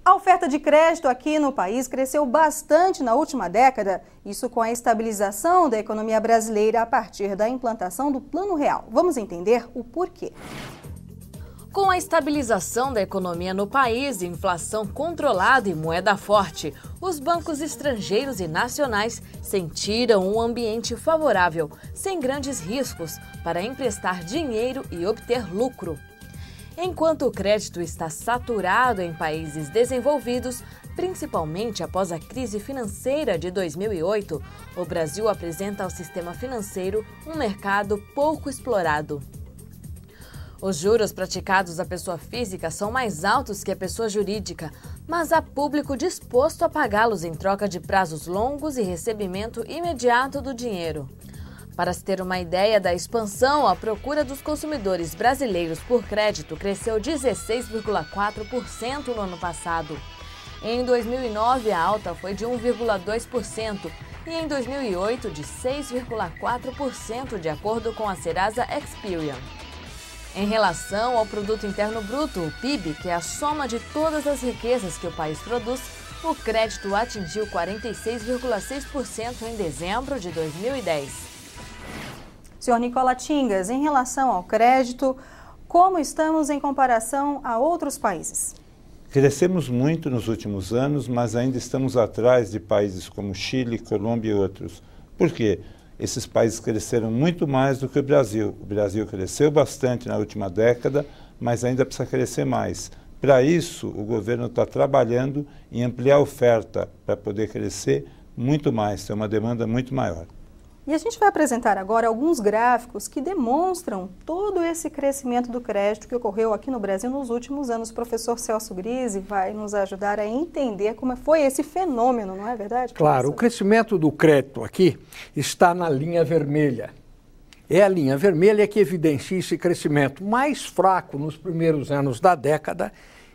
A oferta de crédito aqui no país cresceu bastante na última década, isso com a estabilização da economia brasileira a partir da implantação do Plano Real. Vamos entender o porquê. Com a estabilização da economia no país, inflação controlada e moeda forte, os bancos estrangeiros e nacionais sentiram um ambiente favorável, sem grandes riscos, para emprestar dinheiro e obter lucro. Enquanto o crédito está saturado em países desenvolvidos, principalmente após a crise financeira de 2008, o Brasil apresenta ao sistema financeiro um mercado pouco explorado. Os juros praticados à pessoa física são mais altos que a pessoa jurídica, mas há público disposto a pagá-los em troca de prazos longos e recebimento imediato do dinheiro. Para se ter uma ideia da expansão, a procura dos consumidores brasileiros por crédito cresceu 16,4% no ano passado. Em 2009, a alta foi de 1,2% e em 2008 de 6,4%, de acordo com a Serasa Experian. Em relação ao Produto Interno Bruto, o PIB, que é a soma de todas as riquezas que o país produz, o crédito atingiu 46,6% em dezembro de 2010. Senhor Nicola Tingas, em relação ao crédito, como estamos em comparação a outros países? Crescemos muito nos últimos anos, mas ainda estamos atrás de países como Chile, Colômbia e outros. Por quê? Esses países cresceram muito mais do que o Brasil. O Brasil cresceu bastante na última década, mas ainda precisa crescer mais. Para isso, o governo está trabalhando em ampliar a oferta para poder crescer muito mais, ter uma demanda muito maior. E a gente vai apresentar agora alguns gráficos que demonstram todo esse crescimento do crédito que ocorreu aqui no Brasil nos últimos anos. O professor Celso Grise vai nos ajudar a entender como foi esse fenômeno, não é verdade, professor? Claro, o crescimento do crédito aqui está na linha vermelha. É a linha vermelha que evidencia esse crescimento mais fraco nos primeiros anos da década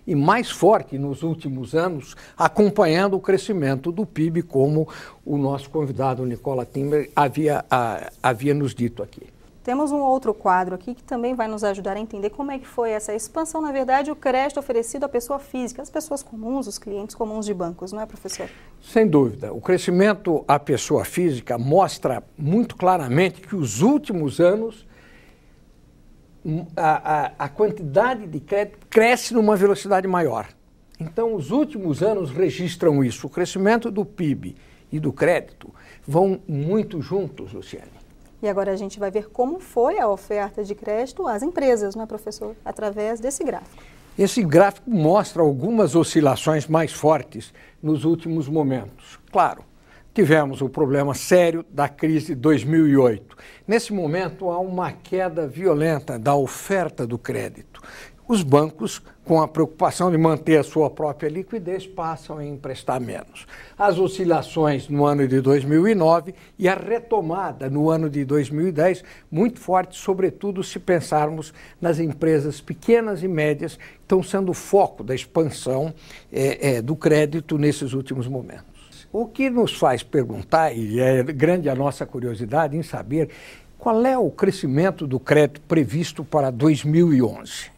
e mais forte nos últimos anos, acompanhando o crescimento do PIB, como o nosso convidado Nicola Tingas havia nos dito aqui. Temos um outro quadro aqui que também vai nos ajudar a entender como é que foi essa expansão, na verdade, o crédito oferecido à pessoa física, às pessoas comuns, os clientes comuns de bancos, não é, professor? Sem dúvida. O crescimento à pessoa física mostra muito claramente que os últimos anos a quantidade de crédito cresce numa velocidade maior. Então, os últimos anos registram isso. O crescimento do PIB e do crédito vão muito juntos, Luciane. E agora a gente vai ver como foi a oferta de crédito às empresas, não é, professor? Através desse gráfico. Esse gráfico mostra algumas oscilações mais fortes nos últimos momentos. Claro, tivemos o problema sério da crise de 2008. Nesse momento, há uma queda violenta da oferta do crédito. Os bancos, com a preocupação de manter a sua própria liquidez, passam a emprestar menos. As oscilações no ano de 2009 e a retomada no ano de 2010, muito forte, sobretudo se pensarmos nas empresas pequenas e médias, que estão sendo o foco da expansão do crédito nesses últimos momentos. O que nos faz perguntar, e é grande a nossa curiosidade em saber, qual é o crescimento do crédito previsto para 2011?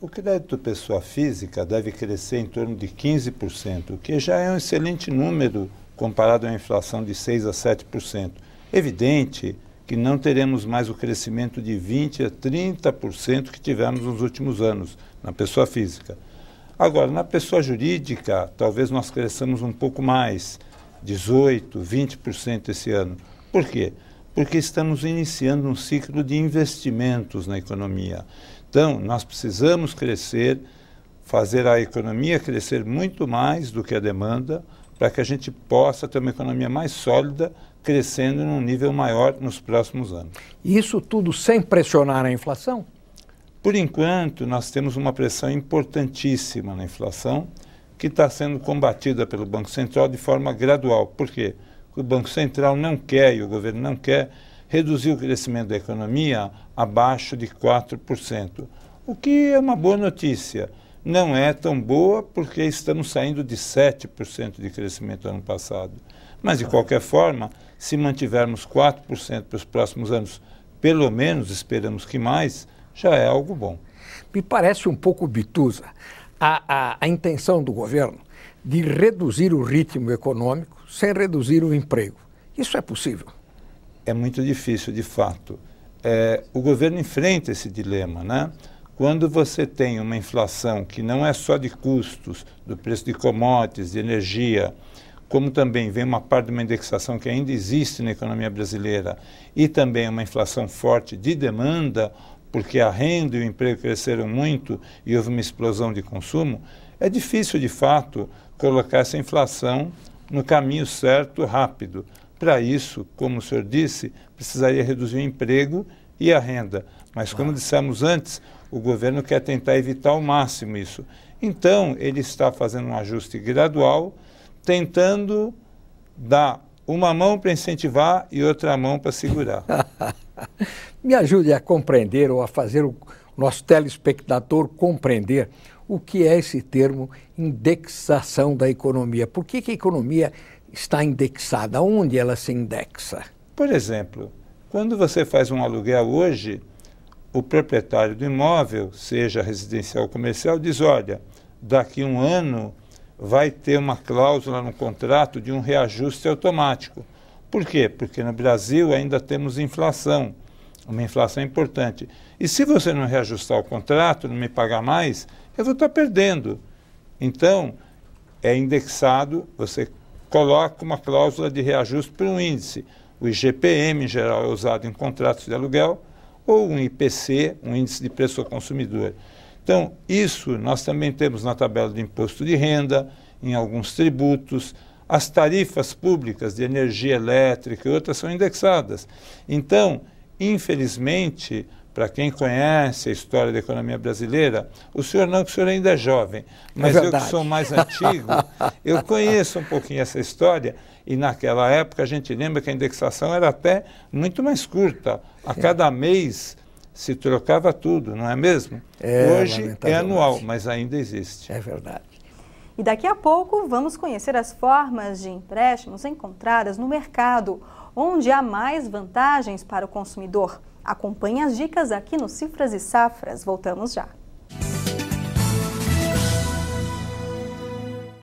O crédito pessoa física deve crescer em torno de 15%, o que já é um excelente número comparado à inflação de 6% a 7%. Evidente que não teremos mais o crescimento de 20% a 30% que tivemos nos últimos anos na pessoa física. Agora, na pessoa jurídica, talvez nós cresçamos um pouco mais, 18%, 20% esse ano. Por quê? Porque estamos iniciando um ciclo de investimentos na economia. Então, nós precisamos crescer, fazer a economia crescer muito mais do que a demanda, para que a gente possa ter uma economia mais sólida, crescendo num nível maior nos próximos anos. E isso tudo sem pressionar a inflação? Por enquanto, nós temos uma pressão importantíssima na inflação, que está sendo combatida pelo Banco Central de forma gradual. Por quê? Porque o Banco Central não quer, e o governo não quer, reduzir o crescimento da economia abaixo de 4%, o que é uma boa notícia. Não é tão boa porque estamos saindo de 7% de crescimento no ano passado. Mas, de qualquer forma, se mantivermos 4% para os próximos anos, pelo menos, esperamos que mais, já é algo bom. Me parece um pouco obtusa a intenção do governo de reduzir o ritmo econômico sem reduzir o emprego. Isso é possível? É muito difícil, de fato. O governo enfrenta esse dilema, né? Quando você tem uma inflação que não é só de custos, do preço de commodities, de energia, como também vem uma parte de uma indexação que ainda existe na economia brasileira e também uma inflação forte de demanda, porque a renda e o emprego cresceram muito e houve uma explosão de consumo, é difícil, de fato, colocar essa inflação no caminho certo, rápido. Para isso, como o senhor disse, precisaria reduzir o emprego e a renda. Mas, como dissemos antes, o governo quer tentar evitar ao máximo isso. Então, ele está fazendo um ajuste gradual, tentando dar uma mão para incentivar e outra mão para segurar. Me ajude a compreender ou a fazer o nosso telespectador compreender o que é esse termo indexação da economia. Por que a economia está indexada? Onde ela se indexa? Por exemplo, quando você faz um aluguel hoje, o proprietário do imóvel, seja residencial ou comercial, diz, olha, daqui a um ano vai ter uma cláusula no contrato de um reajuste automático. Por quê? Porque no Brasil ainda temos inflação, uma inflação importante. E se você não reajustar o contrato, não me pagar mais, eu vou estar perdendo. Então, é indexado, você coloca uma cláusula de reajuste para um índice. O IGPM, em geral, é usado em contratos de aluguel, ou um IPC, um índice de preço ao consumidor. Então, isso nós também temos na tabela de imposto de renda, em alguns tributos. As tarifas públicas de energia elétrica e outras são indexadas. Então, infelizmente, para quem conhece a história da economia brasileira, o senhor não, que o senhor ainda é jovem, mas eu que sou mais antigo, eu conheço um pouquinho essa história, e naquela época a gente lembra que a indexação era até muito mais curta. A cada mês se trocava tudo, não é mesmo? Hoje é anual, mas ainda existe. É verdade. E daqui a pouco vamos conhecer as formas de empréstimos encontradas no mercado, onde há mais vantagens para o consumidor. Acompanhe as dicas aqui no Cifras e Safras. Voltamos já.